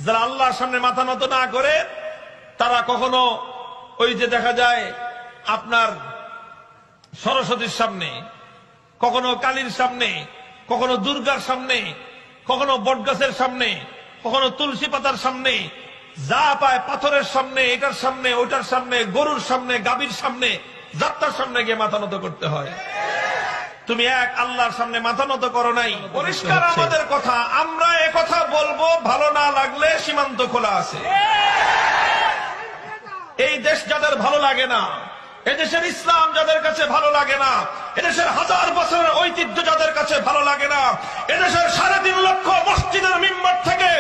যারা আল্লাহর সামনে মাথা নত না করে তারা কখনো ওই যে দেখা যায় আপনার সরস্বতীর সামনে, কখনো কালীর সামনে, কখনো দুর্গার সামনে, কখনো বটগাছের সামনে, কখনো তুলসী পাতার সামনে, যা পায় পাথরের সামনে, এটার সামনে, ওটার সামনে, গরুর সামনে, গাভীর সামনে, যাত্রার সামনে গিয়ে মাথা নত করতে হয়। তুমি এক আল্লাহর সামনে মাথা নত করো নাই। পরিষ্কার আমাদের কথা, আমরা একথা বলবো, ভালো না লাগলে সীমান্ত খোলা আছে। এই দেশ যাদের ভালো লাগে না, এদেশের ইসলাম যাদের কাছে ভালো লাগে না, এদেশের হাজার বছরের ঐতিহ্য যাদের কাছে ভালো লাগে না, এদেশের 3.5 লক্ষ মসজিদের মিম্বার থেকে